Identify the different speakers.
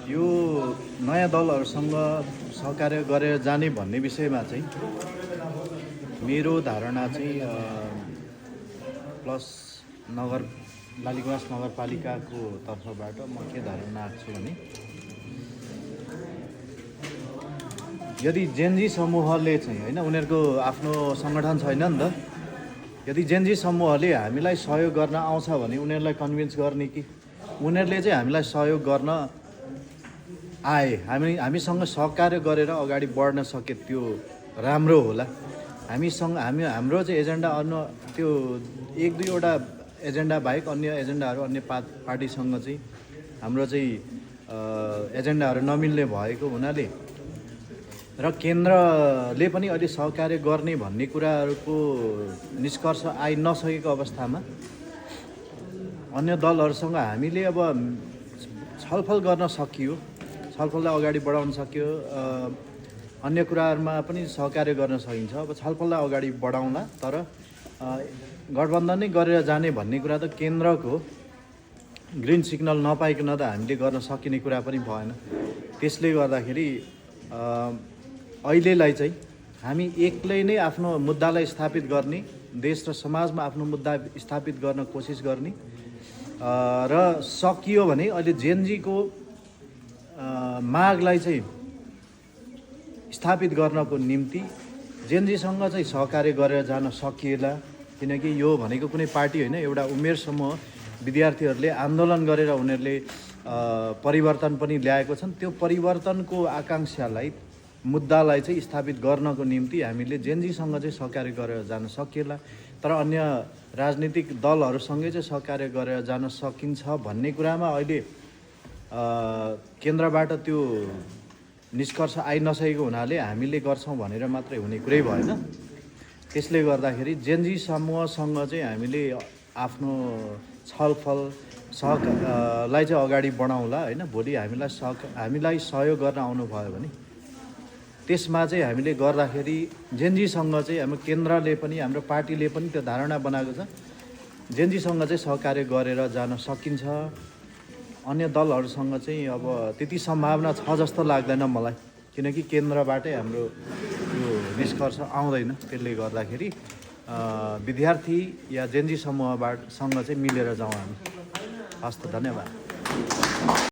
Speaker 1: यो नयाँ दलहरूसँग सहकार्य गरेर जाने भन्ने विषयमा चाहिँ मेरो धारणा चाहिँ प्लस लालीगुँरास नगरपालिकाको तर्फबाट म के धारणा राख्छु भने यदि जेनजी समूहले चाहिँ होइन उनीहरूको आफ्नो सङ्गठन छैन नि त, यदि जेनजी समूहले हामीलाई सहयोग गर्न आउँछ भने उनीहरूलाई कन्भिन्स गर्ने कि उनीहरूले चाहिँ हामीलाई सहयोग गर्न आए हामीसँग सहकार्य गरेर अगाडि बढ्न सके त्यो राम्रो होला। हाम्रो चाहिँ एजेन्डा अन्य त्यो एक दुईवटा एजेन्डा बाहेक अन्य एजेन्डाहरू अन्य पार्टीसँग चाहिँ हाम्रो चाहिँ एजेन्डाहरू नमिल्ने भएको हुनाले र केन्द्रले पनि अहिले सहकार्य गर्ने भन्ने कुराहरूको निष्कर्ष आइ नसकेको अवस्थामा अन्य दलहरूसँग हामीले अब छलफल गर्न सकियो, छलफललाई अगाडि बढाउन सक्यो, अन्य कुराहरूमा पनि सहकार्य गर्न सकिन्छ। अब छलफललाई अगाडि बढाउँला, तर गठबन्धन नै गरेर जाने भन्ने कुरा त केन्द्रको ग्रिन सिग्नल नपाइकन त हामीले गर्न सकिने कुरा पनि भएन। त्यसले गर्दाखेरि अहिलेलाई चाहिँ हामी एक्लै नै आफ्नो मुद्दालाई स्थापित गर्ने, देश र समाजमा आफ्नो मुद्दा स्थापित गर्न कोसिस गर्ने र सकियो भने अहिले जेनजीको मागलाई चाहिँ स्थापित गर्नको निम्ति जेनजीसँग चाहिँ सहकार्य गरेर जान सकिएला। किनकि यो भनेको कुनै पार्टी होइन, एउटा उमेर समूह, विद्यार्थीहरूले आन्दोलन गरेर उनीहरूले परिवर्तन पनि ल्याएको छन्। त्यो परिवर्तनको आकाङ्क्षालाई मुद्दालाई चाहिँ स्थापित गर्नको निम्ति हामीले जेनजीसँग चाहिँ सहकार्य गरेर जान सकिएला। तर अन्य राजनीतिक दलहरूसँगै चाहिँ सहकार्य गरेर जान सकिन्छ भन्ने कुरामा अहिले केन्द्रबाट त्यो निष्कर्ष आइ नसकेको हुनाले हामीले गर्छौँ भनेर मात्रै हुने कुरै भएन। त्यसले गर्दाखेरि जेनजी समूहसँग चाहिँ हामीले आफ्नो छलफल लाई चाहिँ अगाडि बढाउँला होइन। भोलि हामीलाई सहयोग गर्न आउनुभयो भने त्यसमा चाहिँ हामीले गर्दाखेरि जेनजीसँग चाहिँ हाम्रो केन्द्रले पनि हाम्रो पार्टीले पनि त्यो धारणा बनाएको छ, जेनजीसँग चाहिँ सहकार्य गरेर जान सकिन्छ। अन्य दलहरूसँग चाहिँ अब त्यति सम्भावना छ जस्तो लाग्दैन मलाई, किनकि केन्द्रबाटै हाम्रो यो निष्कर्ष आउँदैन। त्यसले गर्दाखेरि विद्यार्थी या जेनजी समूहसँग चाहिँ मिलेर जाउँ हामी। हस्त, धन्यवाद।